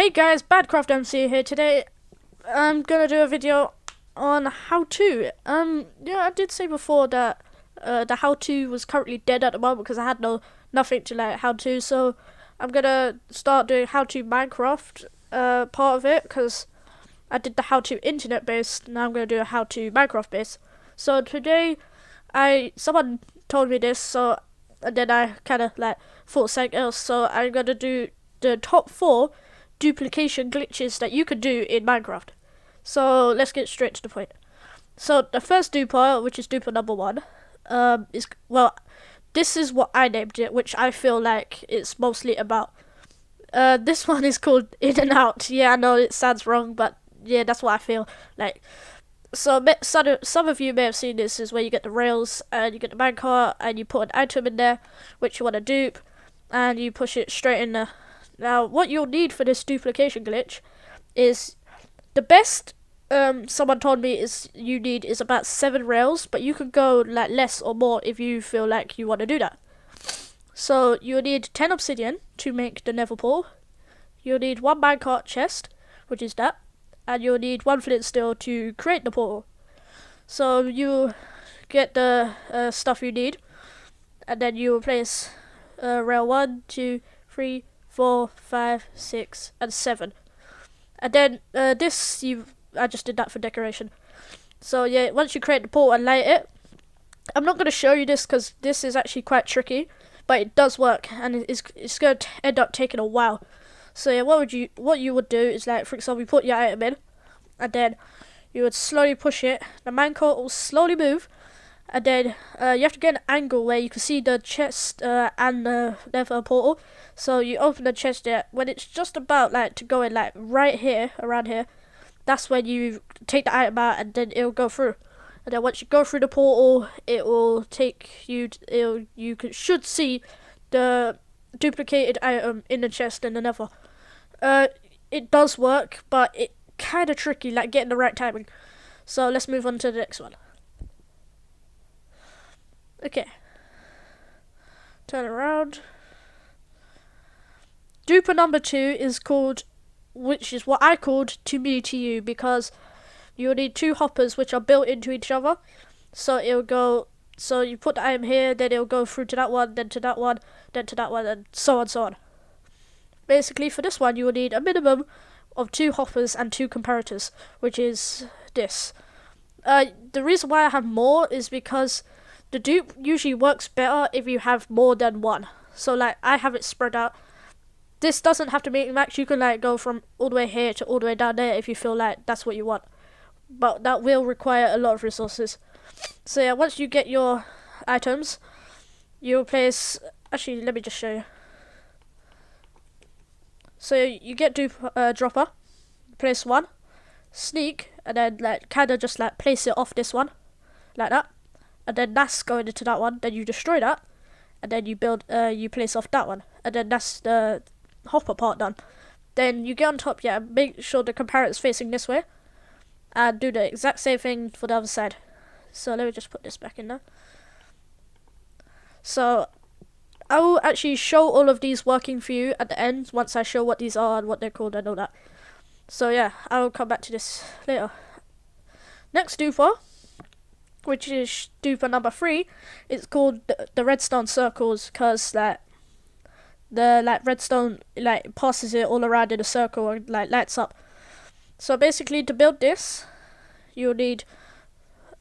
Hey guys, Badcraft MC here. Today I'm gonna do a video on how to. I did say before that the how to was currently dead at the moment because I had nothing to like how to. So I'm gonna start doing how to Minecraft part of it because I did the how to internet based. Now I'm gonna do a how to Minecraft based. So today someone told me this, so and then I kind of like thought something else. So I'm gonna do the top 4 duplication glitches that you could do in Minecraft. So let's get straight to the point. So the first duper, which is duper number 1, this is what I named it, which I feel like it's mostly about. This one is called in and out. Yeah, I know it sounds wrong, but yeah, that's what I feel like. So some of you may have seen this, is where you get the rails and you get the minecart and you put an item in there which you want to dupe and you push it straight in there. Now what you'll need for this duplication glitch is the best someone told me you need about 7 rails, but you can go like less or more if you feel like you want to do that. So you'll need 10 obsidian to make the nether portal. You'll need 1 minecart chest, which is that, and you'll need 1 flint steel to create the portal. So you get the stuff you need, and then you will place rail 1, 2, 3, 4, 5, 6, and 7. And then I just did that for decoration. So yeah, once you create the portal and light it, I'm not going to show you this because this is actually quite tricky, but it does work, and it's going to end up taking a while. So yeah, what you would do is, like, for example, you put your item in, and then you would slowly push it. The minecart will slowly move, and then you have to get an angle where you can see the chest and the nether portal. So you open the chest there. When it's just about like to go in, like right here, around here, that's when you take the item out, and then it'll go through. And then once you go through the portal, it will take you. Should see the duplicated item in the chest in the nether. It does work, but it kind of tricky, like getting the right timing. So let's move on to the next one. Okay, turn around. Duper number 2 is called, which is what I called to me to you, because you'll need 2 hoppers which are built into each other. So it'll go, so you put the item here, then it'll go through to that one, then to that one, then to that one, and so on. Basically for this one you will need a minimum of 2 hoppers and 2 comparators, which is this. The reason why I have more is because the dupe usually works better if you have more than 1. So like I have it spread out. This doesn't have to be max. You can like go from all the way here to all the way down there if you feel like that's what you want. But that will require a lot of resources. So yeah, once you get your items, you'll place. Actually, let me just show you. So you get dupe dropper, place 1, sneak, and then like kind of just like place it off this one, like that, and then that's going into that one. Then you destroy that, and then you build. You place off that one, and then that's the hopper part done. Then you get on top, yeah, make sure the comparator is facing this way, and do the exact same thing for the other side. So let me just put this back in there. So I will actually show all of these working for you at the end, once I show what these are and what they're called and all that. So yeah, I will come back to this later. Next duper, which is duper number 3, it's called the redstone circles, because like the redstone like passes it all around in a circle and like lights up. So basically to build this, you'll need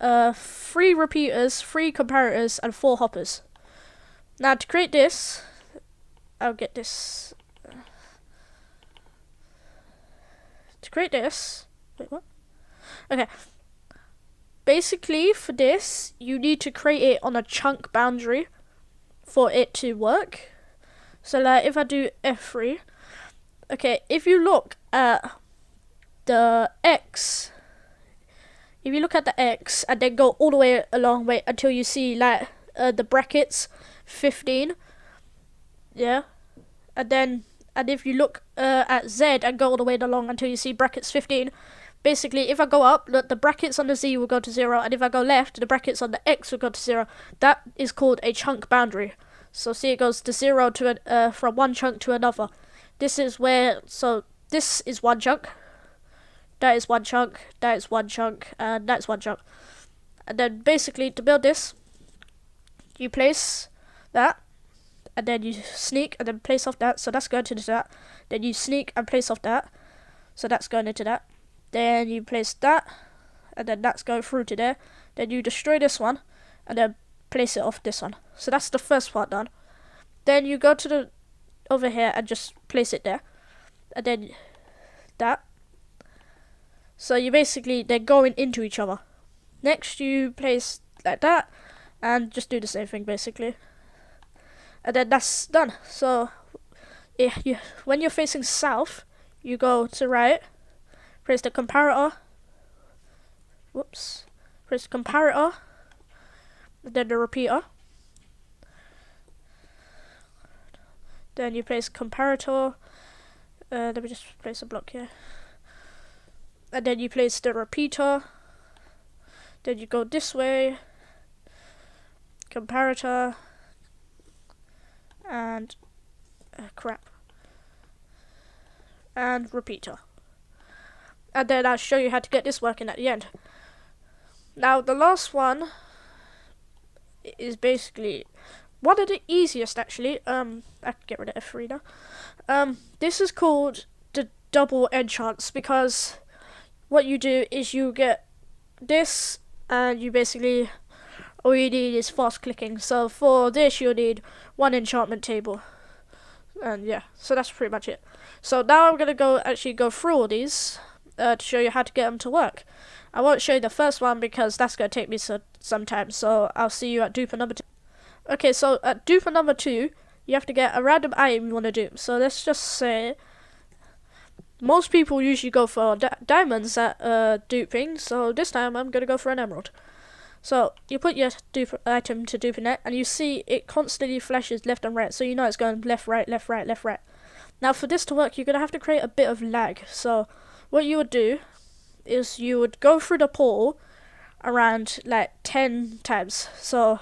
3 repeaters, 3 comparators, and 4 hoppers. Now to create this, I'll get this. To create this, wait, what? Okay. Basically for this, you need to create it on a chunk boundary for it to work. So like if I do F3, okay, if you look at the X, and then go all the way along, wait until you see like the brackets 15, yeah, and if you look at Z and go all the way along until you see brackets 15, basically if I go up, look, the brackets on the Z will go to 0, and if I go left, the brackets on the X will go to 0. That is called a chunk boundary. So see, it goes to 0 to from one chunk to another. This is where, so this is one chunk, that is one chunk, that is one chunk, and that's one chunk. And then basically to build this, you place that, and then you sneak and then place off that, so that's going into that. Then you sneak and place off that, so that's going into that. Then you place that, and then that's going through to there. Then you destroy this one, and then place it off this one. So that's the first part done. Then you go to the over here and just place it there, and then that. So you basically, they're going into each other. Next you place like that, and just do the same thing basically. And then that's done. So when you're facing south, you go to right, press the comparator, press the comparator, and then the repeater. Then you place comparator, let me just place a block here. And then you place the repeater, then you go this way, comparator, and and repeater. And then I'll show you how to get this working at the end. Now the last one is basically one of the easiest actually. I can get rid of F3 now. This is called the double enchants, because what you do is you get this, and you basically, all you need is fast clicking. So for this you'll need one enchantment table, and yeah, so that's pretty much it. So now I'm gonna go through all these to show you how to get them to work. I won't show you the first one because that's gonna take me some time, so I'll see you at dupe number 2. Okay, so at dupe number 2 you have to get a random item you want to dupe. So let's just say most people usually go for diamonds at duping, so this time I'm gonna go for an emerald. So you put your dupe item to duping it, and you see it constantly flashes left and right, so you know it's going left, right, left, right, left, right. Now for this to work, you're gonna have to create a bit of lag. So what you would do is you would go through the portal around like 10 times. So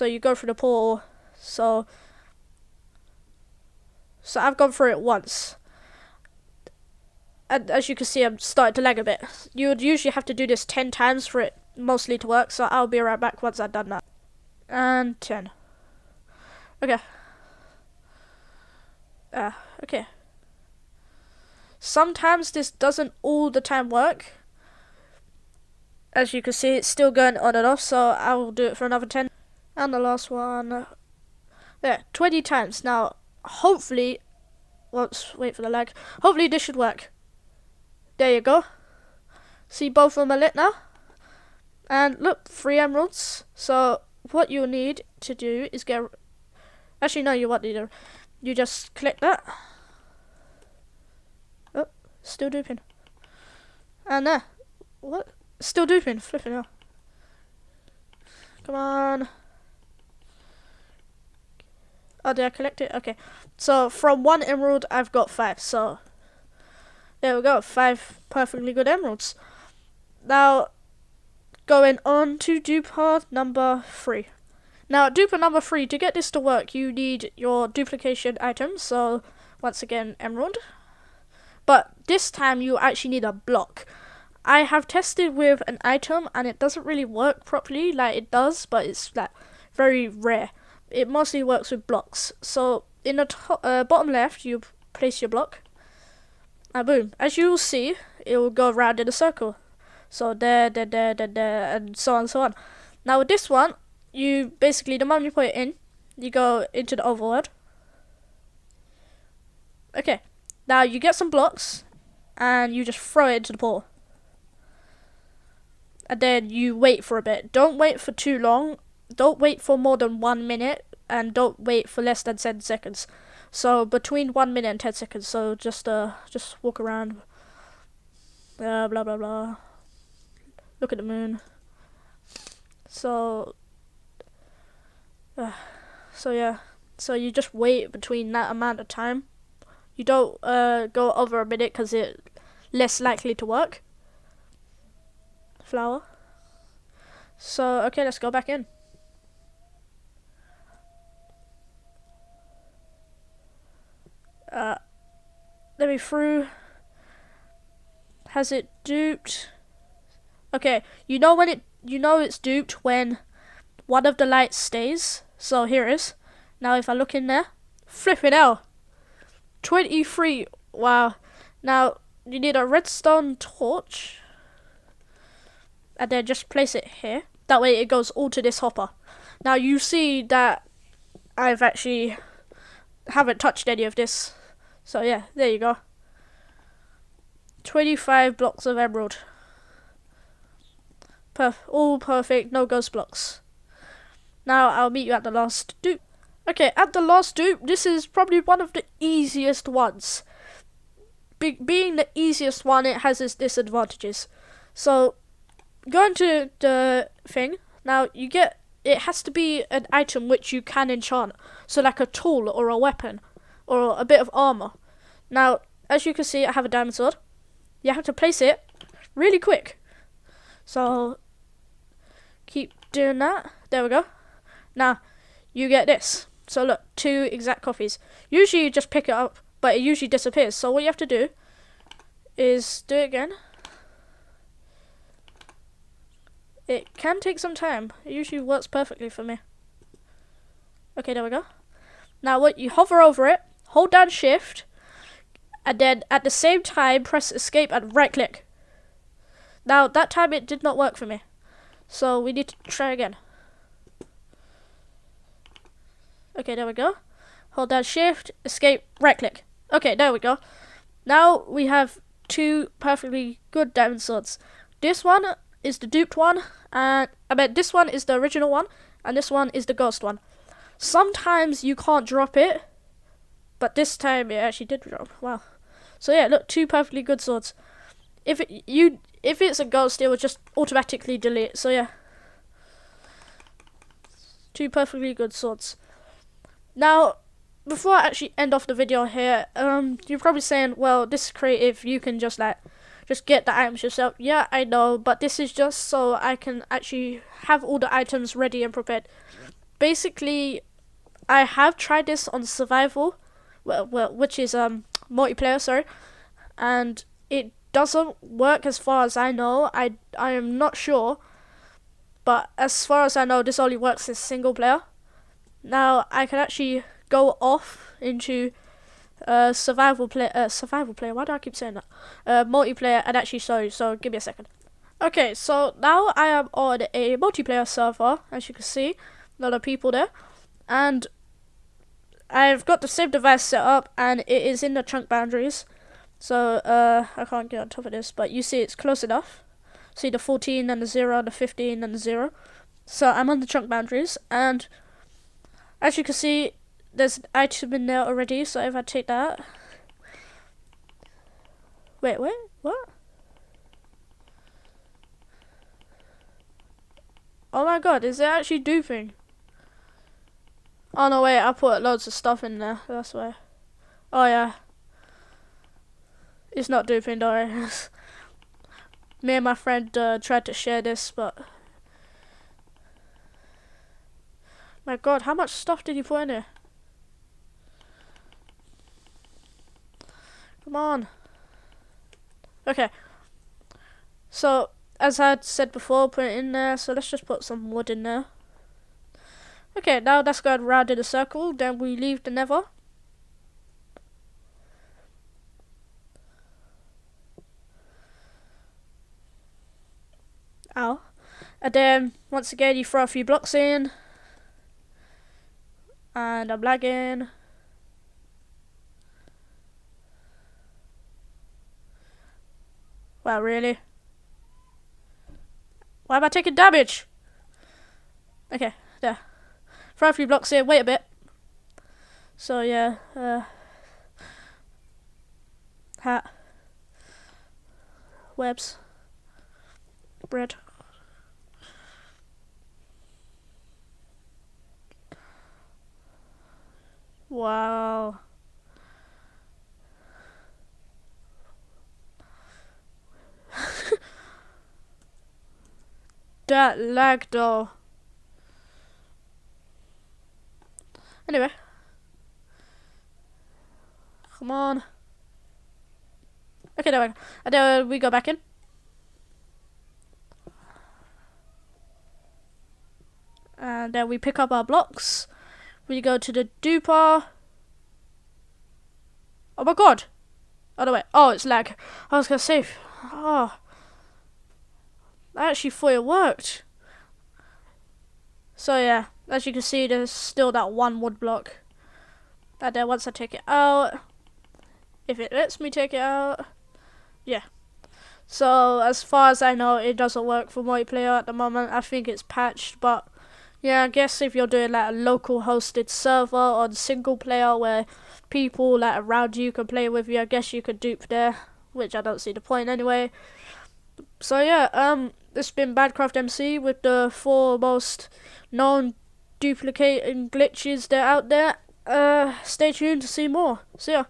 you go through the portal. So I've gone through it once, and as you can see I'm starting to lag a bit. You would usually have to do this 10 times for it mostly to work, so I'll be right back once I've done that. And 10. Okay. Okay. Sometimes this doesn't all the time work. As you can see, it's still going on and off, so I'll do it for another 10. And the last one, there, 20 times. Now, hopefully, let's wait for the lag. Hopefully this should work. There you go. See, both of them are lit now. And look, 3 emeralds. So what you'll need to do is get, actually no, you won't need it. You just click that. Oh, still duping. And there. What? Still duping. Flipping out. Come on. Oh, did I collect it? Okay. So from 1 emerald, I've got 5. So there we go. 5 perfectly good emeralds. Now, going on to dupe number 3. Now, dupe number 3, to get this to work, you need your duplication items. So once again, emerald. But this time, you actually need a block. I have tested with an item, and it doesn't really work properly. Like, it does, but it's like very rare. It mostly works with blocks. So in the bottom left, you place your block, and boom. As you will see, it will go around in a circle. So there, and so on and so on. Now with this one, you basically, the moment you put it in, you go into the overworld. Okay. Now you get some blocks, and you just throw it into the portal. And then you wait for a bit. Don't wait for too long. Don't wait for more than 1 minute, and don't wait for less than 10 seconds. So between 1 minute and 10 seconds. So just walk around. Blah blah blah. Look at the moon. So yeah. So you just wait between that amount of time. You don't go over a minute because it's less likely to work. Flower. So okay, let's go back in. me through. Has it duped? Okay, you know it's duped when one of the lights stays. So here it is. Now if I look in there, flipping hell, 23. Wow. Now you need a redstone torch, and then just place it here. That way it goes all to this hopper. Now you see that I've actually haven't touched any of this. So yeah, there you go. 25 blocks of emerald. All perfect, no ghost blocks. Now I'll meet you at the last dupe. Okay, at the last dupe, this is probably one of the easiest ones. Being the easiest one, it has its disadvantages. So, going to the thing, now you get, it has to be an item which you can enchant. So like a tool or a weapon or a bit of armor. Now, as you can see, I have a diamond sword. You have to place it really quick. So, keep doing that. There we go. Now, you get this. So look, 2 exact copies. Usually you just pick it up, but it usually disappears. So what you have to do is do it again. It can take some time. It usually works perfectly for me. Okay, there we go. Now what, you hover over it, hold down shift, and then at the same time press escape and right click. Now that time it did not work for me. So we need to try again. Okay, there we go. Hold down shift, escape, right click. Okay, there we go. Now we have 2 perfectly good diamond swords. This one is the duped one, and this one is the original one, and this one is the ghost one. Sometimes you can't drop it, but this time it actually did drop. Wow. So yeah, look, 2 perfectly good swords. If it's a ghost, it will just automatically delete. So yeah, 2 perfectly good swords. Now, before I actually end off the video here, you're probably saying, well, this is creative, you can just get the items yourself. Yeah, I know, but this is just so I can actually have all the items ready and prepared. Basically, I have tried this on survival, which is multiplayer, sorry, and it doesn't work as far as I know. I am not sure, but as far as I know, this only works in single player. Now I can actually go off into survival player. Why do I keep saying that? Multiplayer, and actually show you. So give me a second. Okay, so now I am on a multiplayer server. As you can see, a lot of people there, and I've got the same device set up, and it is in the chunk boundaries. So I can't get on top of this, but you see it's close enough. See the 14 and the 0, the 15 and the 0. So I'm on the chunk boundaries, and as you can see, there's an item in there already, so if I take that... Wait, what? Oh my god, is it actually duping? Oh no, wait, I put loads of stuff in there, that's why. Oh yeah. It's not duping, don't worry. Me and my friend tried to share this, but... My god, how much stuff did you put in here? Come on. Okay. So, as I said before, put it in there. So let's just put some wood in there. Okay, now that's going round in a circle. Then we leave the nether. Ow. And then, once again, you throw a few blocks in. And I'm lagging. Wow, really? Why am I taking damage? Okay, there. Throw a few blocks in, wait a bit. So yeah, hat. Webs. Bread. Wow. That lag though. Anyway. Come on. Okay, there we go. And then we go back in. And then we pick up our blocks. We go to the duper. Oh my god! Oh no, wait. Oh, it's lag. I was gonna say. Oh. I actually thought it worked. So yeah, as you can see, there's still that one wood block. And then once I take it out, if it lets me take it out, yeah. So as far as I know, it doesn't work for multiplayer at the moment. I think it's patched, but yeah, I guess if you're doing like a local hosted server on single player where people like around you can play with you, I guess you could dupe there, which I don't see the point anyway. So yeah, it's been Badcraft MC with the 4 most known duplicating glitches that are out there. Stay tuned to see more. See ya.